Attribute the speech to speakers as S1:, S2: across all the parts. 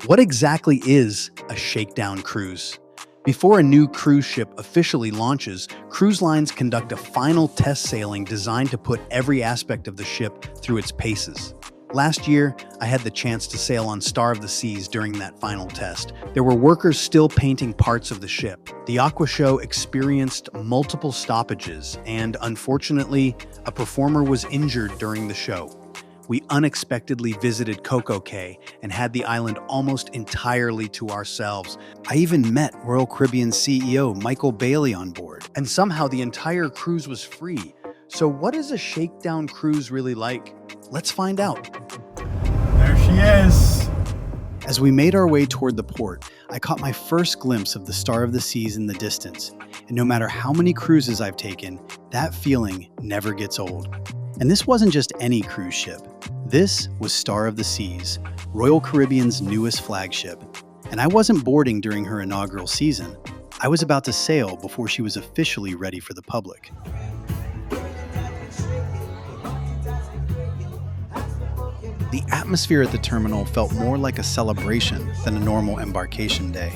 S1: What exactly is a shakedown cruise? Before a new cruise ship officially launches, cruise lines conduct a final test sailing designed to put every aspect of the ship through its paces. Last year, I had the chance to sail on Star of the Seas during that final test. There were workers still painting parts of the ship. The Aqua Show experienced multiple stoppages, and unfortunately, a performer was injured during the show. We unexpectedly visited CocoCay and had the island almost entirely to ourselves. I even met Royal Caribbean CEO Bayley on board, and somehow the entire cruise was free. So what is a shakedown cruise really like? Let's find out.
S2: There she is.
S1: As we made our way toward the port, I caught my first glimpse of the Star of the Seas in the distance. And no matter how many cruises I've taken, that feeling never gets old. And this wasn't just any cruise ship. This was Star of the Seas, Royal Caribbean's newest flagship. And I wasn't boarding during her inaugural season. I was about to sail before she was officially ready for the public. The atmosphere at the terminal felt more like a celebration than a normal embarkation day.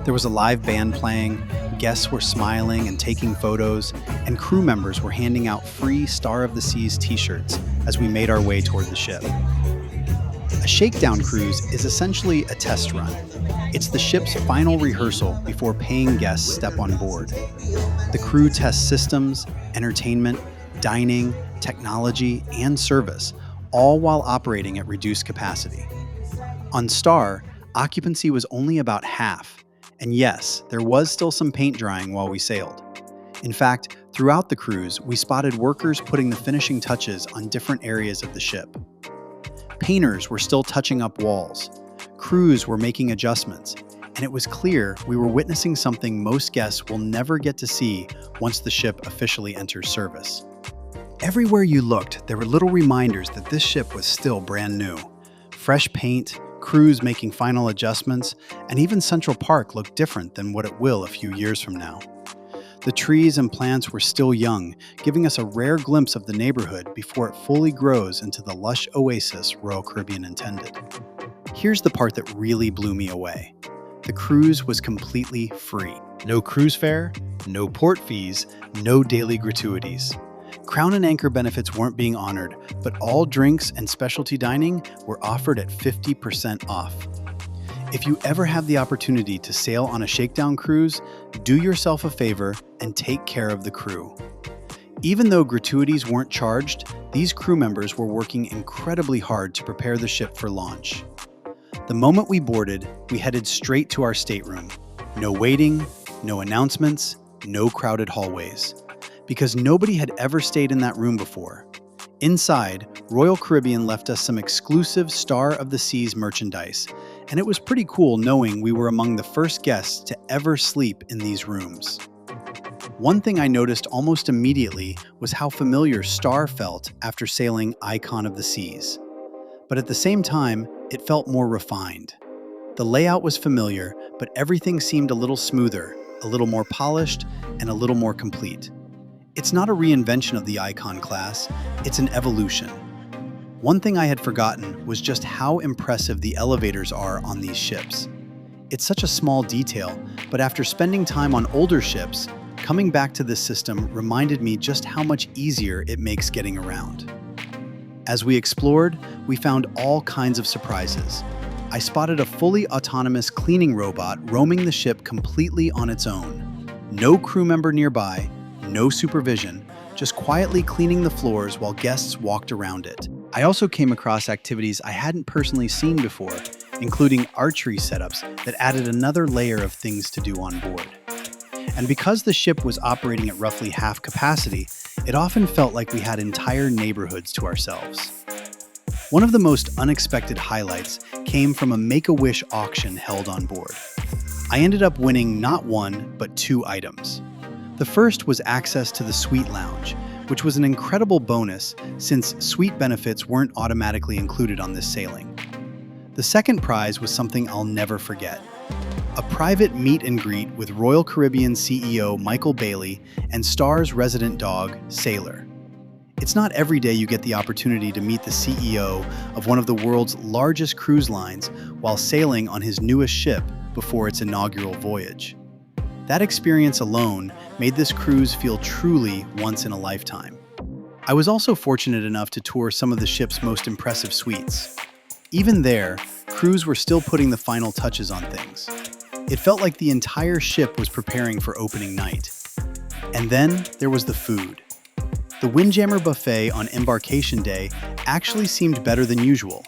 S1: There was a live band playing, guests were smiling and taking photos, and crew members were handing out free Star of the Seas t-shirts as we made our way toward the ship. A shakedown cruise is essentially a test run. It's the ship's final rehearsal before paying guests step on board. The crew tests systems, entertainment, dining, technology, and service, all while operating at reduced capacity. On Star, occupancy was only about half, and yes, there was still some paint drying while we sailed. In fact, throughout the cruise, we spotted workers putting the finishing touches on different areas of the ship. Painters were still touching up walls, crews were making adjustments, and it was clear we were witnessing something most guests will never get to see once the ship officially enters service. Everywhere you looked, there were little reminders that this ship was still brand new. Fresh paint, crews making final adjustments, and even Central Park looked different than what it will a few years from now. The trees and plants were still young, giving us a rare glimpse of the neighborhood before it fully grows into the lush oasis Royal Caribbean intended. Here's the part that really blew me away. The cruise was completely free. No cruise fare, no port fees, no daily gratuities. Crown and Anchor benefits weren't being honored, but all drinks and specialty dining were offered at 50% off. If you ever have the opportunity to sail on a shakedown cruise, do yourself a favor and take care of the crew. Even though gratuities weren't charged, these crew members were working incredibly hard to prepare the ship for launch. The moment we boarded, we headed straight to our stateroom. No waiting, no announcements, no crowded hallways. Because nobody had ever stayed in that room before. Inside, Royal Caribbean left us some exclusive Star of the Seas merchandise, and it was pretty cool knowing we were among the first guests to ever sleep in these rooms. One thing I noticed almost immediately was how familiar Star felt after sailing Icon of the Seas. But at the same time, it felt more refined. The layout was familiar, but everything seemed a little smoother, a little more polished, and a little more complete. It's not a reinvention of the Icon class, it's an evolution. One thing I had forgotten was just how impressive the elevators are on these ships. It's such a small detail, but after spending time on older ships, coming back to this system reminded me just how much easier it makes getting around. As we explored, we found all kinds of surprises. I spotted a fully autonomous cleaning robot roaming the ship completely on its own. No crew member nearby, no supervision, just quietly cleaning the floors while guests walked around it. I also came across activities I hadn't personally seen before, including archery setups that added another layer of things to do on board. And because the ship was operating at roughly half capacity, it often felt like we had entire neighborhoods to ourselves. One of the most unexpected highlights came from a Make-A-Wish auction held on board. I ended up winning not one, but 2 items. The first was access to the suite lounge, which was an incredible bonus since suite benefits weren't automatically included on this sailing. The second prize was something I'll never forget. A private meet and greet with Royal Caribbean CEO Bayley and Star's resident dog, Sailor. It's not every day you get the opportunity to meet the CEO of one of the world's largest cruise lines while sailing on his newest ship before its inaugural voyage. That experience alone made this cruise feel truly once in a lifetime. I was also fortunate enough to tour some of the ship's most impressive suites. Even there, crews were still putting the final touches on things. It felt like the entire ship was preparing for opening night. And then there was the food. The Windjammer buffet on embarkation day actually seemed better than usual,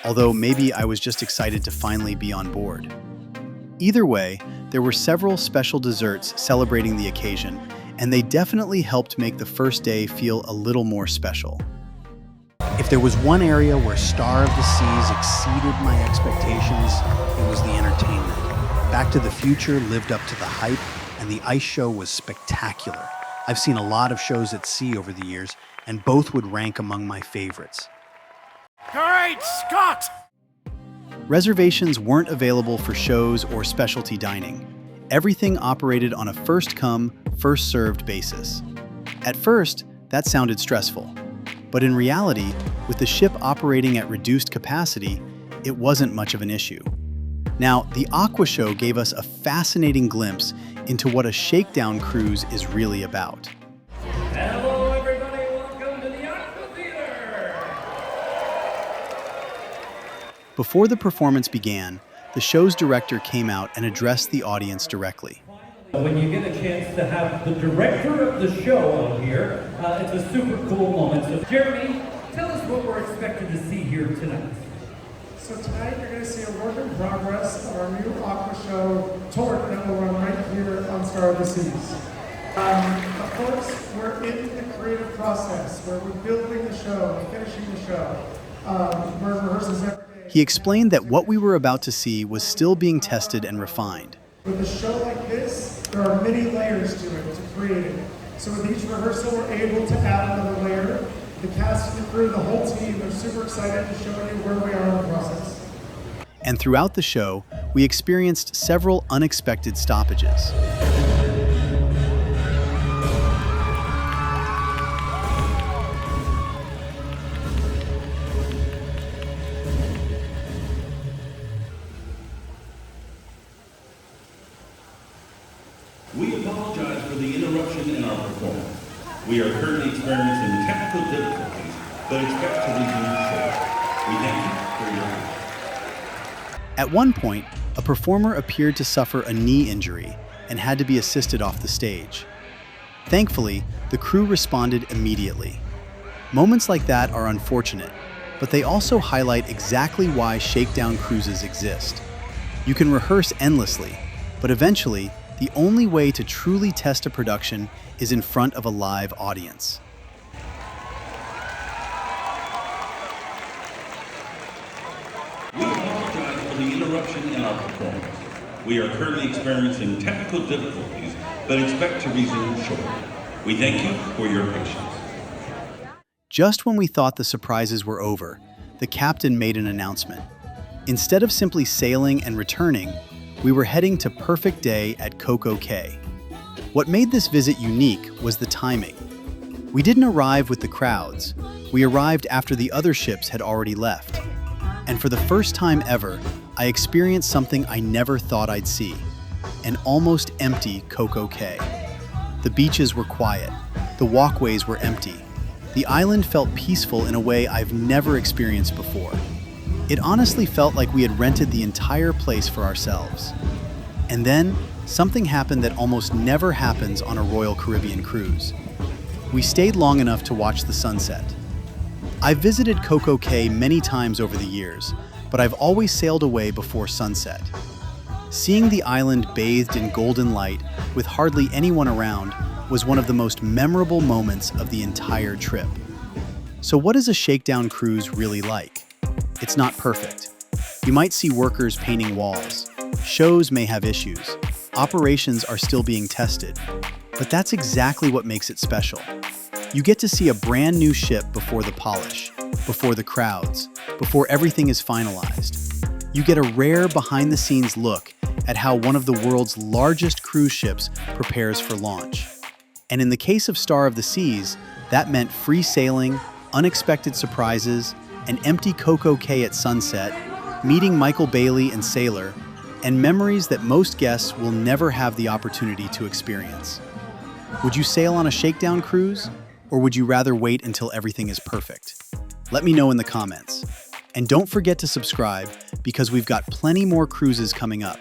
S1: although maybe I was just excited to finally be on board. Either way, there were several special desserts celebrating the occasion, and they definitely helped make the first day feel a little more special. If there was one area where Star of the Seas exceeded my expectations, it was the entertainment. Back to the Future lived up to the hype, and the ice show was spectacular. I've seen a lot of shows at sea over the years, and both would rank among my favorites.
S2: Great Scott!
S1: Reservations weren't available for shows or specialty dining. Everything operated on a first-come, first-served basis. At first, that sounded stressful. But in reality, with the ship operating at reduced capacity, it wasn't much of an issue. Now, the Aqua Show gave us a fascinating glimpse into what a shakedown cruise is really about.
S3: Hello everybody, welcome to the Aqua Theater!
S1: Before the performance began, the show's director came out and addressed the audience directly.
S3: When you get a chance to have the director of the show on here, it's a super cool moment. So Jeremy, tell us what we're expected to see here tonight.
S4: So tonight you're going to see a work in progress of our new Aqua Show tour that will run right here on Star of the Seas. Of course, we're in the creative process where we're building the show, finishing the show. We're in rehearsals every day.
S1: He explained that what we were about to see was still being tested and refined.
S4: With a show like this, there are many layers to it, to create it. So with each rehearsal, we're able to add another layer. The cast and the crew, the whole team, they're super excited to show you where we are in the process.
S1: And throughout the show, we experienced several unexpected stoppages.
S5: We apologize for the interruption in our performance. We are currently experiencing technical difficulties, but expect to resume shortly. We thank you for your patience.
S1: At one point, a performer appeared to suffer a knee injury and had to be assisted off the stage. Thankfully, the crew responded immediately. Moments like that are unfortunate, but they also highlight exactly why shakedown cruises exist. You can rehearse endlessly, but eventually, the only way to truly test a production is in front of a live audience.
S5: We apologize for the interruption in our performance. We are currently experiencing technical difficulties, but expect to resume shortly. We thank you for your patience.
S1: Just when we thought the surprises were over, the captain made an announcement. Instead of simply sailing and returning, we were heading to Perfect Day at CocoCay. What made this visit unique was the timing. We didn't arrive with the crowds. We arrived after the other ships had already left. And for the first time ever, I experienced something I never thought I'd see: an almost empty CocoCay. The beaches were quiet. The walkways were empty. The island felt peaceful in a way I've never experienced before. It honestly felt like we had rented the entire place for ourselves. And then, something happened that almost never happens on a Royal Caribbean cruise. We stayed long enough to watch the sunset. I've visited CocoCay many times over the years, but I've always sailed away before sunset. Seeing the island bathed in golden light with hardly anyone around was one of the most memorable moments of the entire trip. So what is a shakedown cruise really like? It's not perfect. You might see workers painting walls. Shows may have issues. Operations are still being tested. But that's exactly what makes it special. You get to see a brand new ship before the polish, before the crowds, before everything is finalized. You get a rare behind-the-scenes look at how one of the world's largest cruise ships prepares for launch. And in the case of Star of the Seas, That meant free sailing, unexpected surprises, an empty CocoCay at sunset, meeting Michael Bayley and Sailor, and memories that most guests will never have the opportunity to experience. Would you sail on a Shakedown cruise, or would you rather wait until everything is perfect? Let me know in the comments. And don't forget to subscribe because we've got plenty more cruises coming up.